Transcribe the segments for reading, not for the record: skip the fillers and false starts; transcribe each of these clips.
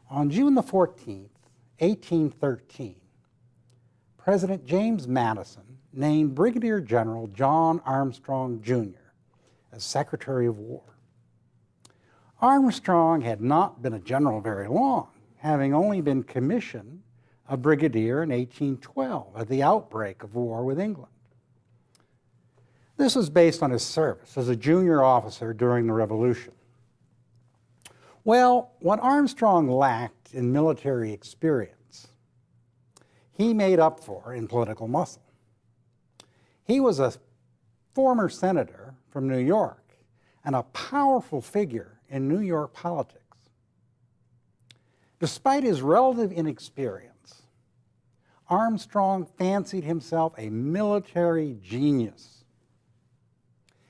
On June the 14th, 1813, President James Madison named Brigadier General John Armstrong, Jr. as Secretary of War. Armstrong had not been a general very long, having only been commissioned a brigadier in 1812 at the outbreak of war with England. This was based on his service as a junior officer during the Revolution. Well, what Armstrong lacked in military experience, he made up for in political muscle. He was a former senator from New York and a powerful figure in New York politics. Despite his relative inexperience, Armstrong fancied himself a military genius.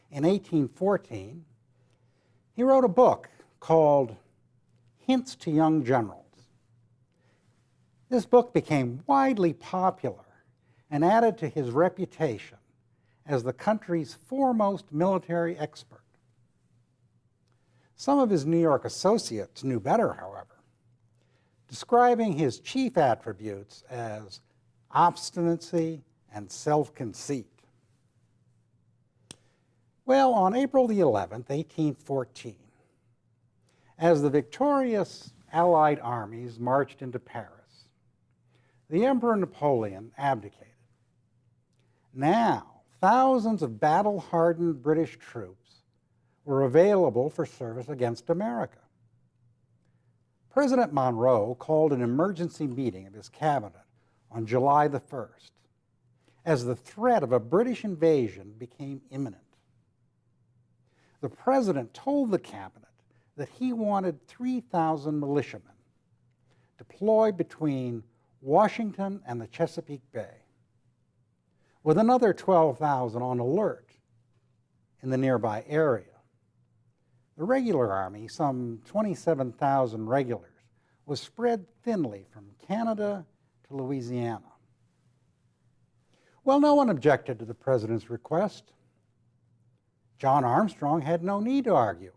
In 1814, he wrote a book called Hints to Young Generals. This book became widely popular and added to his reputation as the country's foremost military expert. Some of his New York associates knew better, however, describing his chief attributes as obstinacy and self-conceit. Well, on April the 11th, 1814, as the victorious Allied armies marched into Paris, the Emperor Napoleon abdicated. Now, thousands of battle-hardened British troops were available for service against America. President Monroe called an emergency meeting of his cabinet on July the 1st, as the threat of a British invasion became imminent. The president told the cabinet that he wanted 3,000 militiamen deployed between Washington and the Chesapeake Bay, with another 12,000 on alert in the nearby area. The regular army, some 27,000 regulars, was spread thinly from Canada to Louisiana. Well, no one objected to the president's request. John Armstrong had no need to argue.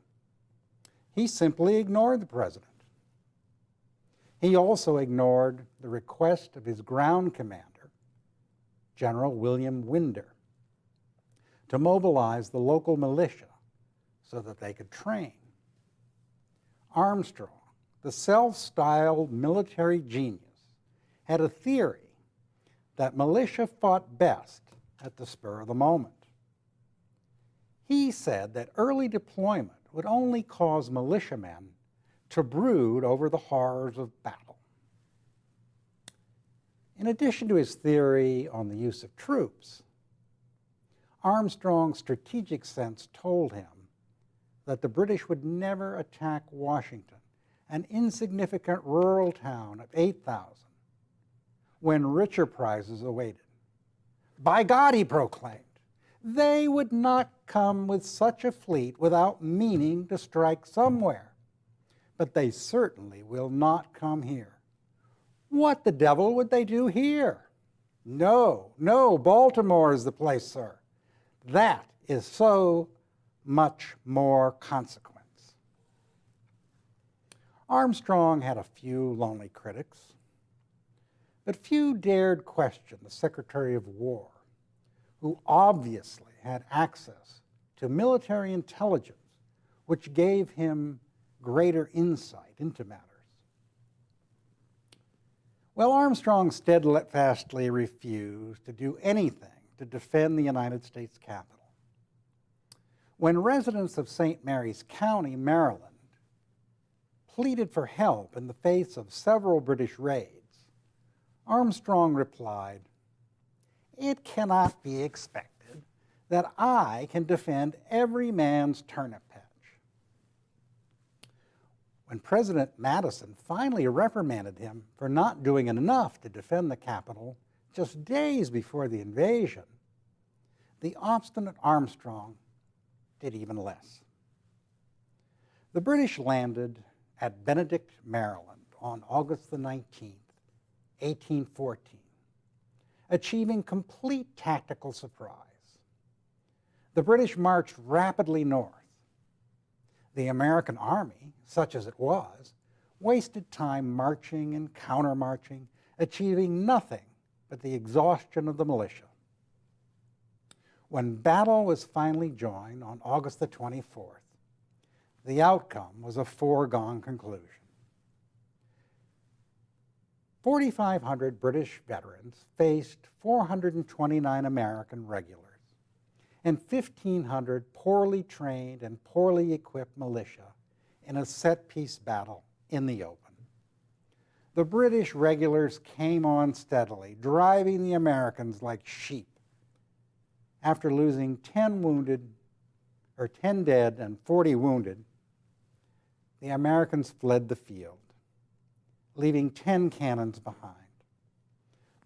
He simply ignored the president. He also ignored the request of his ground commander, General William Winder, to mobilize the local militia so that they could train. Armstrong, the self-styled military genius, had a theory that militia fought best at the spur of the moment. He said that early deployment would only cause militiamen to brood over the horrors of battle. In addition to his theory on the use of troops, Armstrong's strategic sense told him that the British would never attack Washington, an insignificant rural town of 8,000, when richer prizes awaited. By God, he proclaimed, they would not come with such a fleet without meaning to strike somewhere, but they certainly will not come here. What the devil would they do here? No, Baltimore is the place, sir. That is so much more consequence. Armstrong had a few lonely critics, but few dared question the Secretary of War, who obviously had access to military intelligence, which gave him greater insight into matters. Well, Armstrong steadfastly refused to do anything to defend the United States Capitol. When residents of St. Mary's County, Maryland, pleaded for help in the face of several British raids, Armstrong replied, "It cannot be expected that I can defend every man's turnip patch." When President Madison finally reprimanded him for not doing enough to defend the Capitol just days before the invasion, the obstinate Armstrong did even less. The British landed at Benedict, Maryland on August the 19th, 1814, achieving complete tactical surprise. The British marched rapidly north. The American army, such as it was wasted time marching and countermarching, achieving nothing but the exhaustion of the militia. When battle was finally joined on August the 24th, the outcome was a foregone conclusion. 4,500 British veterans faced 429 American regulars and 1,500 poorly trained and poorly equipped militia in a set-piece battle in the open. The British regulars came on steadily, driving the Americans like sheep. After losing 10 dead and 40 wounded, the Americans fled the field, leaving 10 cannons behind.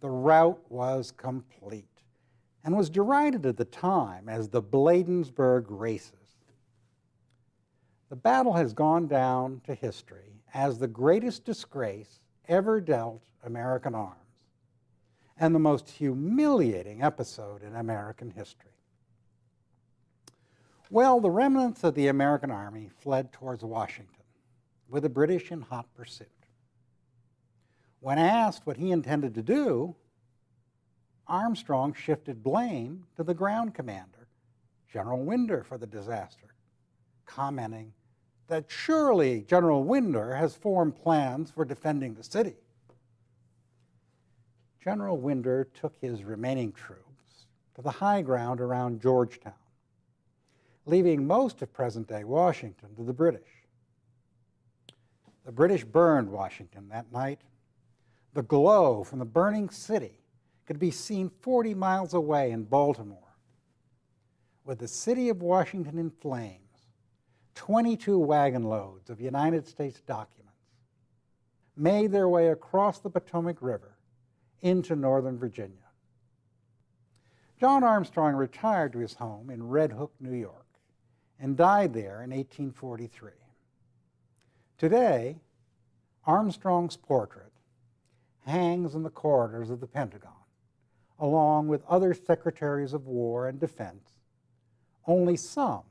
The rout was complete and was derided at the time as the Bladensburg Races. The battle has gone down to history as the greatest disgrace ever dealt American arms and the most humiliating episode in American history. Well, the remnants of the American army fled towards Washington, with the British in hot pursuit. When asked what he intended to do, Armstrong shifted blame to the ground commander, General Winder, for the disaster, commenting that surely General Winder has formed plans for defending the city. General Winder took his remaining troops to the high ground around Georgetown, leaving most of present-day Washington to the British. The British burned Washington that night. The glow from the burning city could be seen 40 miles away in Baltimore. With the city of Washington in flames, 22 wagon loads of United States documents made their way across the Potomac River into Northern Virginia. John Armstrong retired to his home in Red Hook, New York, and died there in 1843. Today, Armstrong's portrait hangs in the corridors of the Pentagon, along with other secretaries of war and defense, only some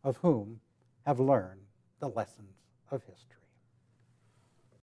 of whom have learned the lessons of history.